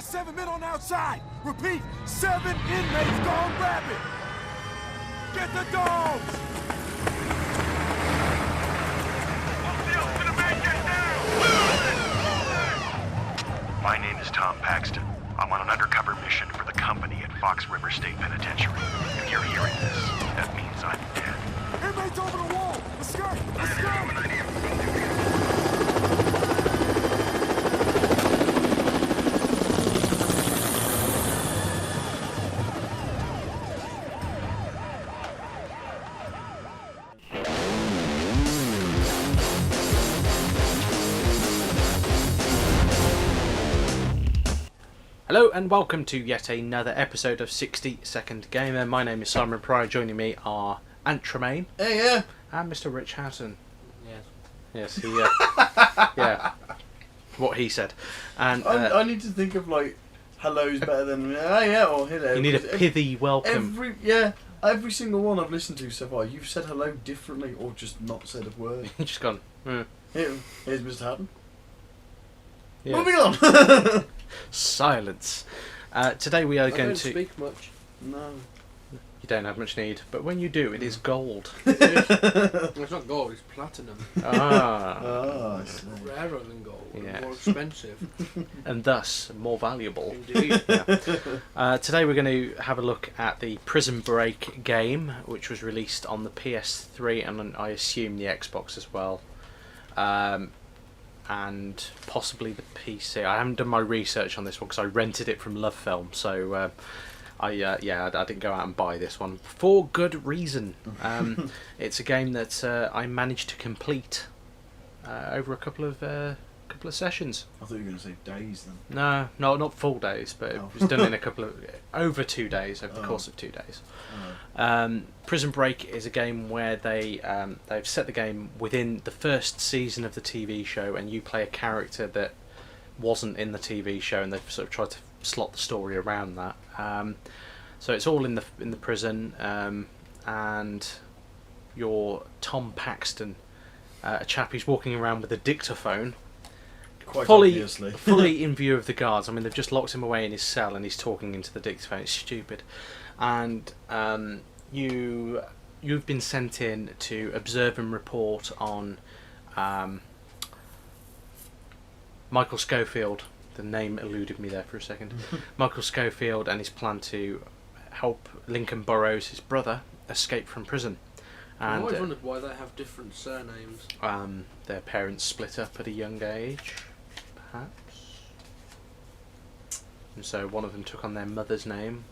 got 7 men on the outside. Repeat, 7 inmates gone rabid. Get the dogs! My name is Tom Paxton. I'm on an undercover mission for the company at Fox River State Penitentiary. If you're hearing this, that means I'm dead. Inmates over the wall! Escape! Escape! Hello and welcome to yet another episode of 60 Second Gamer. My name is Simon Pryor. Joining me are Ant Tremaine. Hey, yeah. And Mr. Rich Hatton. Yes. Yes, he. Yeah. What he said. And I need to think of like, hello's better than yeah or hello. you need a pithy welcome. Every single one I've listened to so far, you've said hello differently or just not said a word. You've just gone. Here's Mr. Hatton. Yeah. Moving on. Silence. Today we are going to. Speak much. No. You don't have much need, but when you do, it is gold. It's not gold, it's platinum. I see. Rarer than gold, Yes. more expensive. And thus more valuable. Indeed. Today we're going to have a look at the Prison Break game, which was released on the PS3 and I assume the Xbox as well, and possibly the PC. I haven't done my research on this one because I rented it from Love Film, so I didn't go out and buy this one for good reason. It's a game that I managed to complete over a couple of sessions. I thought you were going to say days then. No, not full days, but it was done in a couple of over 2 days, over the course of 2 days. Prison Break is a game where they've set the game within the first season of the TV show, and you play a character that wasn't in the TV show, and they've sort of tried to slot the story around that. So it's all in the prison, and you're Tom Paxton, a chap who's walking around with a dictaphone. Quite fully obviously. fully in view of the guards. I mean, they've just locked him away in his cell and he's talking into the dictaphone. It's stupid. And you've been sent in to observe and report on Michael Schofield. The name eluded me there for a second. Michael Schofield and his plan to help Lincoln Burrows, his brother, escape from prison. I've And always wondered why they have different surnames. their parents split up at a young age, perhaps. And so one of them took on their mother's name.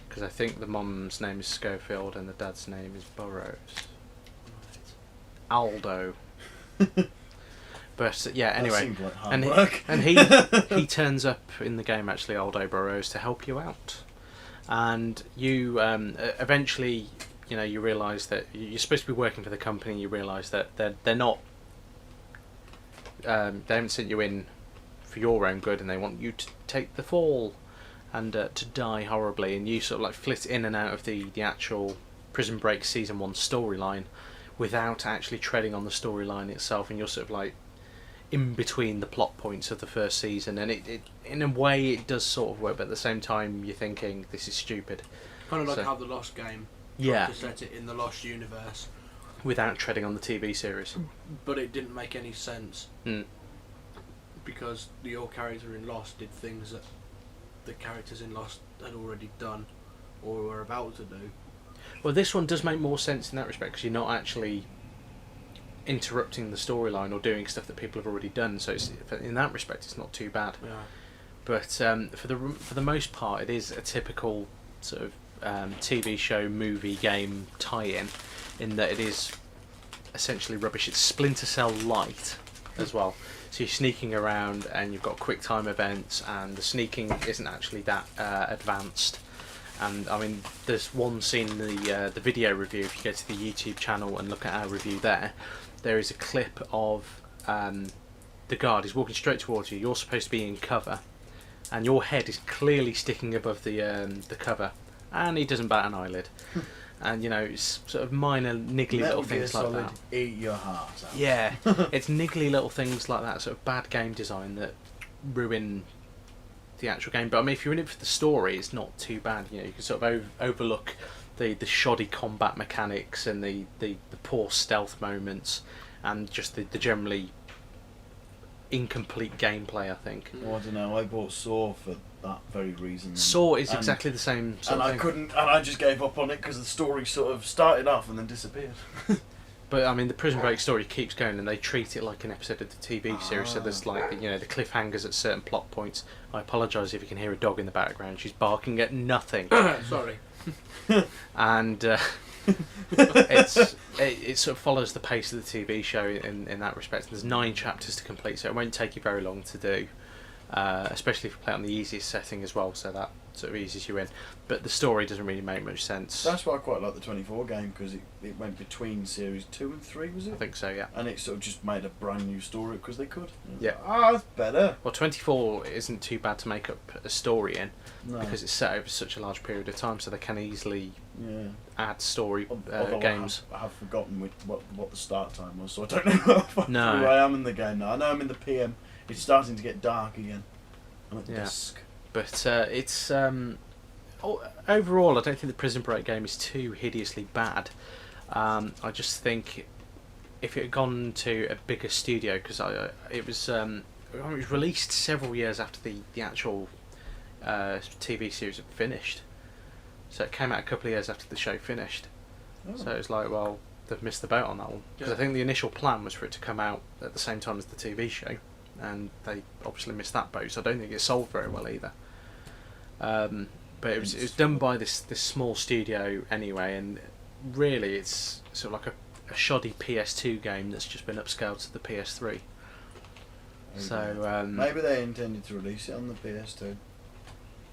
Because I think the mum's name is Schofield and the dad's name is Burrows. Aldo. But yeah, anyway. That seemed like hard And work. he turns up in the game, actually, Aldo Burrows, to help you out. And you eventually, you realise that you're supposed to be working for the company. You realise that they're not. They haven't sent you in for your own good, and they want you to take the fall and to die horribly. And you sort of like flit in and out of the actual Prison Break season 1 storyline without actually treading on the storyline itself, and you're sort of like in between the plot points of the first season, and it in a way it does sort of work, but at the same time you're thinking this is stupid. Kind of like So- how the Lost game Yeah, tried to set it in the Lost universe, without treading on the TV series. but it didn't make any sense Mm. because your character in Lost did things that the characters in Lost had already done or were about to do. Well, this one does make more sense in that respect because you're not actually interrupting the storyline or doing stuff that people have already done. So it's, in that respect, it's not too bad. Yeah. But for the most part, it is a typical sort of TV show, movie, game tie-in, in that it is essentially rubbish. It's Splinter Cell light as well. So you're sneaking around and you've got quick time events, and the sneaking isn't actually that advanced. And I mean, there's one scene in the video review. If you go to the YouTube channel and look at our review there is a clip of the guard is walking straight towards you. You're supposed to be in cover, and your head is clearly sticking above the cover, and he doesn't bat an eyelid. And it's sort of minor niggly little things like that. Eat your heart out. Yeah, it's niggly little things like that, sort of bad game design that ruin the actual game. But I mean, if you're in it for the story, it's not too bad. You know, you can sort of overlook the shoddy combat mechanics and the poor stealth moments, and just the generally incomplete gameplay, I think. Well, I don't know. I bought Saw for that very reason. Saw is exactly the same sort and of I thing. couldn't, and I just gave up on it because the story sort of started off and then disappeared. But I mean, the Prison Break story keeps going, and they treat it like an episode of the TV series. So there's like the cliffhangers at certain plot points. I apologise if you can hear a dog in the background. She's barking at nothing, Sorry. and it sort of follows the pace of the TV show in that respect. There's 9 chapters to complete, so it won't take you very long to do. Especially if you play it on the easiest setting as well, so that sort of eases you in. But the story doesn't really make much sense. That's why I quite like the 24 game, because it went between series 2 and 3, was it? I think so, yeah. And it sort of just made a brand new story because they could. Yeah. Ah, that's better. Well, 24 isn't too bad to make up a story in, No. because it's set over such a large period of time, so they can easily Yeah. add story Although games. I have forgotten what the start time was, so I don't know how far No. through I am in the game now. I know I'm in the PM. It's starting to get dark again. I'm at Yeah. dusk. But it's overall, I don't think the Prison Break game is too hideously bad. I just think if it had gone to a bigger studio, because it was released several years after the actual TV series had finished. So it came out a couple of years after the show finished. Oh. So it's like, well, they've missed the boat on that one. Because Yeah. I think the initial plan was for it to come out at the same time as the TV show, and they obviously missed that boat. So I don't think it sold very well either. But it was done by this small studio anyway, and really it's sort of like a shoddy PS2 game that's just been upscaled to the PS3. So maybe they intended to release it on the PS2.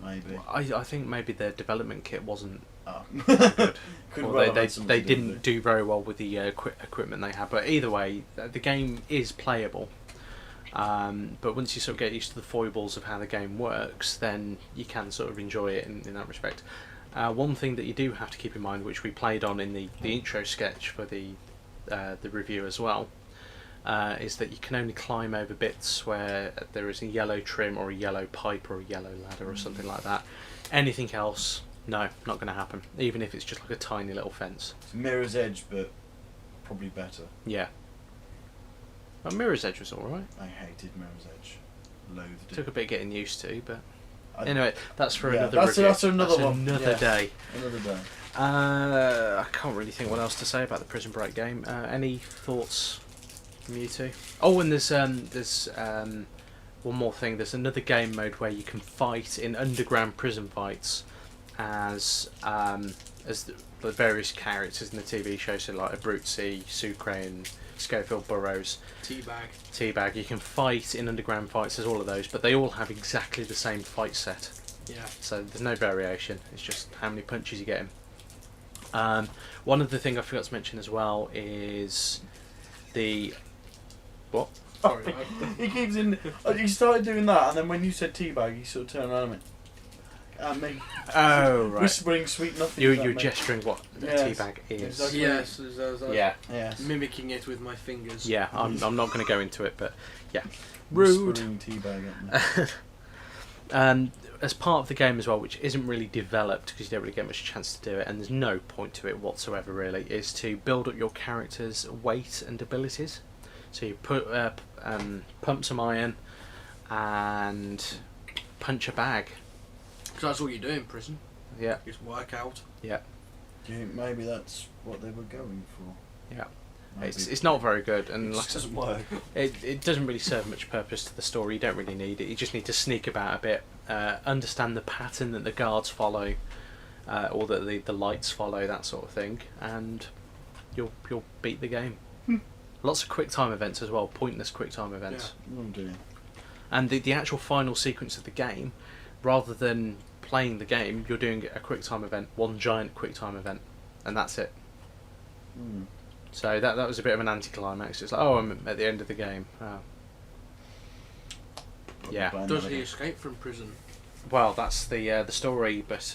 Maybe. I think maybe their development kit wasn't Oh. good. Could Or well they have had something they to do with didn't it. do very well with the equipment they had. But either way, the game is playable. But once you sort of get used to the foibles of how the game works, then you can sort of enjoy it in that respect. One thing that you do have to keep in mind, which we played on in the intro sketch for the review as well, is that you can only climb over bits where there is a yellow trim or a yellow pipe or a yellow ladder or something like that. Anything else, no, not going to happen. Even if it's just like a tiny little fence. It's Mirror's Edge, but probably better. Yeah. Well, Mirror's Edge was alright. I hated Mirror's Edge. Loathed Took it. a bit getting used to, but I- anyway, that's for yeah, another that's- review. that's another one, Another yeah. day. Another day. I can't really think what else to say about the Prison Break game. Any thoughts from you two? Oh, and there's one more thing. There's another game mode where you can fight in underground prison fights as the various characters in the TV show, so like Abruzzi, Sucre, and Schofield Burrows. Teabag. You can fight in underground fights as all of those, but they all have exactly the same fight set. Yeah. So there's no variation. It's just how many punches you get in. One other thing I forgot to mention as well is the what? Sorry. He keeps in. He started doing that, and then when you said teabag, he sort of turned around and went, "At me," Oh right. whispering sweet nothing. You're gesturing what the Yes, teabag is. exactly. Yes, I was Yeah. Yes. mimicking it with my fingers. Yeah. I'm not going to go into it, but yeah. Rude. Whispering teabag at me. As part of the game as well, which isn't really developed because you don't really get much chance to do it, and there's no point to it whatsoever really, is to build up your character's weight and abilities. So you put pump some iron and punch a bag. Because that's all you do in prison. Yeah, Just work out. yeah, Do you think maybe that's what they were going for? yeah. Maybe. It's not very good, It and like just I said, doesn't work. it doesn't really serve much purpose to the story. You don't really need it. You just need to sneak about a bit, understand the pattern that the guards follow, or that the lights follow, that sort of thing, and you'll beat the game. Lots of quick time events as well, pointless quick time events. Oh dear. And the actual final sequence of the game, rather than playing the game, you're doing a quick time event, one giant quick time event, and that's it. Hmm. So that was a bit of an anticlimax. It's like, oh, I'm at the end of the game. Oh. Yeah. Probably Does another he game. escape from prison? Well, that's the story, but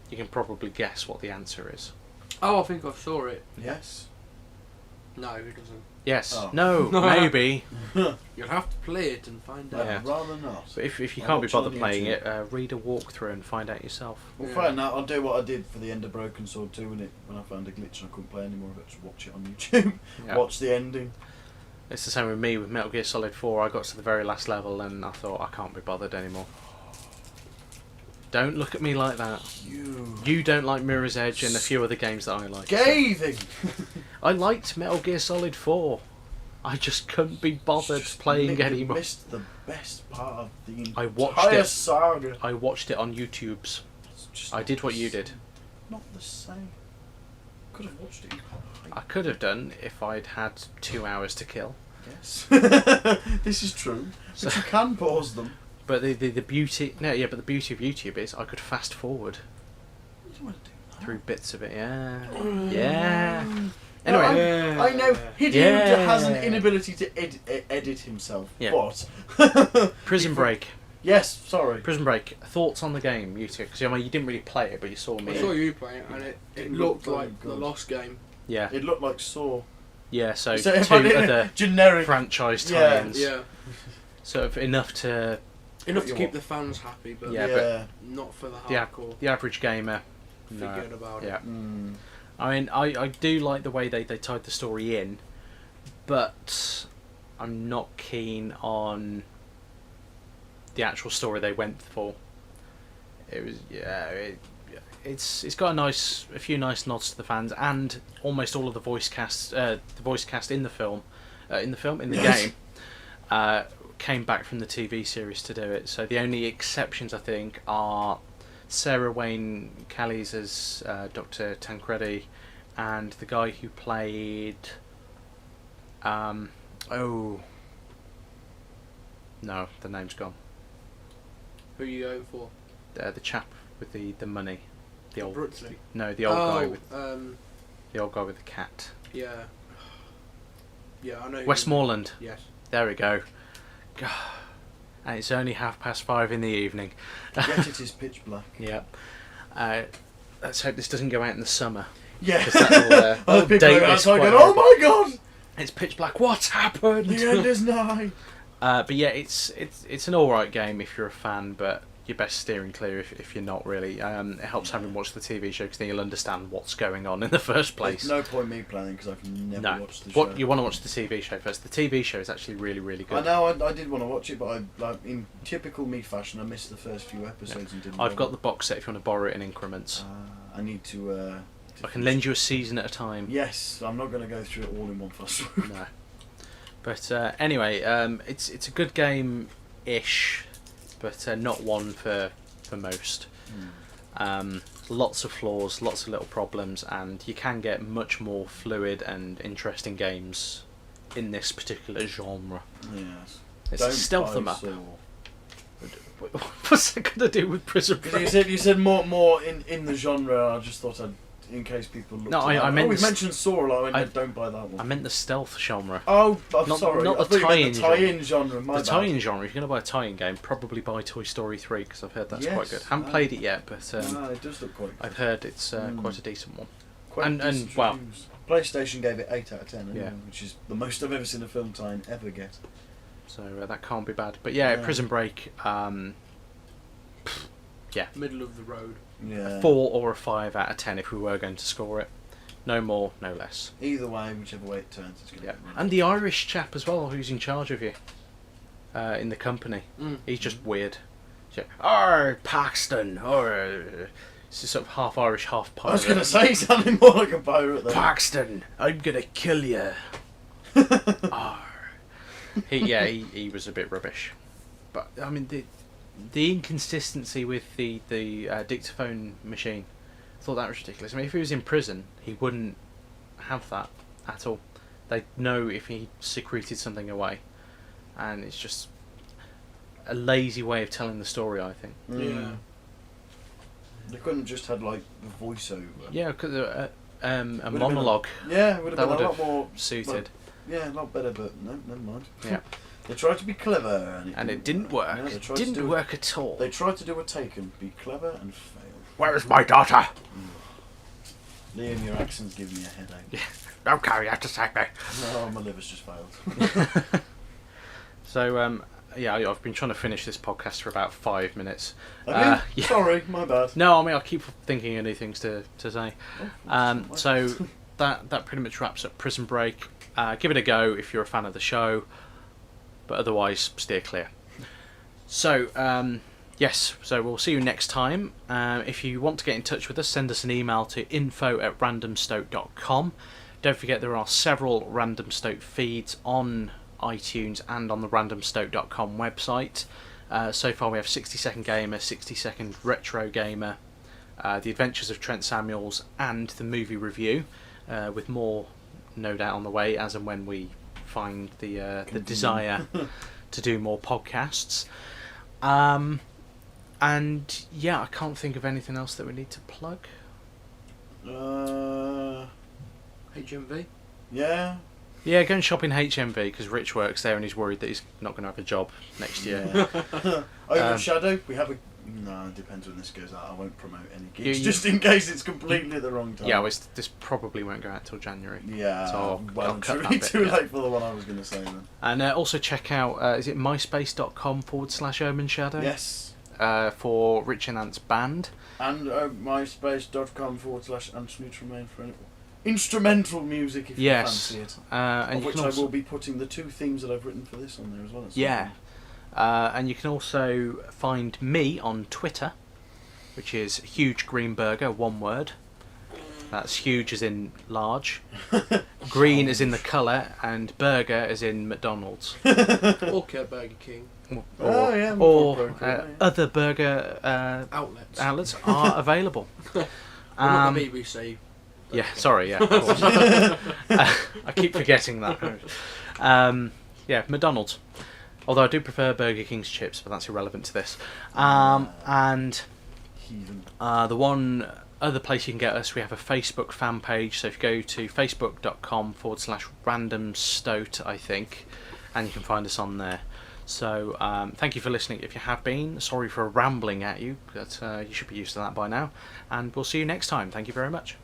you can probably guess what the answer is. Oh, I think I saw it. Yes. No, he doesn't. Yes. Oh. No. Maybe. You'll have to play it and find I'd out. Yeah. rather not. But if you I'll can't be watch it on bothered playing YouTube. it, read a walkthrough and find out yourself. Well, Yeah. fine. Now I'll do what I did for the end of Broken Sword 2 when I found a glitch and I couldn't play anymore. But just watch it on YouTube. Yeah. Watch the ending. It's the same with me with Metal Gear Solid 4. I got to the very last level and I thought I can't be bothered anymore. Don't look at me like that. You don't like Mirror's Edge and a few other games that I like. Scathing. I liked Metal Gear Solid 4. I just couldn't be bothered playing You anymore. missed the best part of the I watched entire it. saga. I watched it on YouTube's. It's just I not did the what you same. did. Not the same. Could have watched it. I could have done if I'd had 2 hours to kill. Yes. This is true. But So- you can pause them. But the beauty, no, yeah, but the beauty of YouTube is I could fast forward You don't want to do that. through bits of it. Yeah, yeah. Anyway, I know Hideo Yeah. has an inability to edit himself. Yeah. But Prison Break. yes, sorry. Prison Break. Thoughts on the game, you two? Because I mean, you didn't really play it, but you saw I me. saw you play it, and it Didn't looked look like very the good. Lost game. Yeah, It looked like Saw. yeah. So, So if two I did other generic. franchise Yeah. tie-ins. Yeah, Sort of enough to enough to you keep want. the fans happy, but Yeah, Yeah. not for the Yeah. hardcore. the average gamer. No. Forget about Yeah. it. Mm. I mean, I do like the way they tied the story in, but I'm not keen on the actual story they went for. It was it's got a few nice nods to the fans, and almost all of the voice cast in the film, in the game, came back from the TV series to do it. So the only exceptions I think are Sarah Wayne Callies as Dr. Tancredi, and the guy who played no, the name's gone. Who are you going for? The chap with the money, the old Brutzley. no, the old guy with um, the old guy with the cat. yeah, yeah, I know. who- Westmoreland. Yes. There we go. God. And it's only 5:30 in the evening. Yet it is pitch black. Yeah. Let's hope this doesn't go out in the summer. Yeah. 'Cause that'll Other people date are this outside quite going, oh my god! It's pitch black. What's happened? The end is nigh. But yeah, it's an alright game if you're a fan, but you're best steering clear if you're not really. It helps having watched the TV show because then you'll understand what's going on in the first place. There's no point me playing because I've never No. watched the show. What you want to watch the TV show first. The TV show is actually really, really good. I know, I did want to watch it, but in typical me fashion, I missed the first few episodes and didn't. I've got the bother. box set if you want to borrow it in increments. I need to. I can lend you a season at a time. Yes, I'm not going to go through it all in one fast swoop. No. But anyway, it's a good game-ish, but not one for most. Lots of flaws, lots of little problems, and you can get much more fluid and interesting games in this particular genre. Yes. It's Don't a stealth buy 'em up. Saw. What's that got to do with Prison Break? Because you said more in the genre. I just thought in case people looked. No, at that. I meant we the mentioned Saw. I went, I- no, don't buy that one. I meant the stealth genre. Oh, I'm Not- sorry. not I the thought you meant tie-in the tie-in genre. My The bad. tie-in genre, if you're going to buy a tie-in game, probably buy Toy Story 3 because I've heard that's quite Yes, good. Haven't ah. played it yet, but It does look quite. I've heard it's Mm. quite a decent one. Quite and- decent well- reviews. PlayStation gave it 8 out of 10, anyway, Yeah. which is the most I've ever seen a film tie-in ever get. So that can't be bad. But yeah, Yeah. Prison Break, Middle of the road. Yeah. 4 or a 5 out of 10 if we were going to score it. No more, no less. Either way, whichever way it turns, it's going to Yeah. be. And the Irish chap as well, who's in charge of you in the company. Mm. He's just weird. He's like, "Arr, Paxton, arr." It's just sort of half Irish, half pirate. I was going to say something more like a pirate there. Paxton, I'm gonna kill you. He was a bit rubbish, but I mean the inconsistency with the dictaphone machine, I thought that was ridiculous. I mean, if he was in prison, he wouldn't have that at all. They'd know if he secreted something away, and it's just a lazy way of telling the story, I think. Yeah. They couldn't have just had like the voiceover. Yeah, because a been a- monologue Yeah, it would have that been would a lot have more suited. Yeah, a lot better, but no, never mind. Yeah. They tried to be clever, and And it didn't work. Yeah, they It tried to didn't do- work at all. They tried to do a Taken, be clever and fail. Where's my daughter? Liam, your accent's giving me a headache. Okay, you have to sack me. No, my liver's just failed. So, yeah, I've been trying to finish this podcast for about 5 minutes. Have you? Yeah. Sorry, my bad. No, I mean, I keep thinking of new things to say. Oh, So that pretty much wraps up Prison Break. Give it a go if you're a fan of the show, but otherwise steer clear. So, yes, so we'll see you next time. If you want to get in touch with us, send us an email to info@randomstoke.com. Don't forget there are several Random Stoke feeds on iTunes and on the randomstoke.com website. So far we have 60 Second Gamer, 60 Second Retro Gamer, The Adventures of Trent Samuels, and the movie review, with more no doubt on the way as and when we find the desire to do more podcasts. And yeah, I can't think of anything else that we need to plug. HMV. Yeah. Yeah, go and shop in HMV because Rich works there and he's worried that he's not going to have a job next year. Overshadow. We have a. No, it depends when this goes out. I won't promote any gigs You- just in case it's completely the wrong time. Yeah, well, this probably won't go out till January. Yeah. So I'll well and cut truly that bit, too yeah. late for the one I was going to say then. And also check out, is it myspace.com/Omen Shadow? Yes. For Rich and Ant's band. And myspace.com/AntsNeutral for any instrumental music if Yes. you fancy it. And Of you which can I also, will be putting the 2 themes that I've written for this on there as well. yeah. And you can also find me on Twitter, which is Huge Greenburger, one word. That's huge as in large, green as in the colour, and burger as in McDonald's. Or Burger King. Oh, yeah, or Burger King, yeah. other burger outlets are available. Not the BBC. Yeah, sorry, yeah, of course. I keep forgetting that. Yeah, McDonald's. Although I do prefer Burger King's chips, but that's irrelevant to this. And Heathen. the one other place you can get us, we have a Facebook fan page. So if you go to facebook.com/randomstote, I think, and you can find us on there. So thank you for listening if you have been. Sorry for rambling at you, but you should be used to that by now. And we'll see you next time. Thank you very much.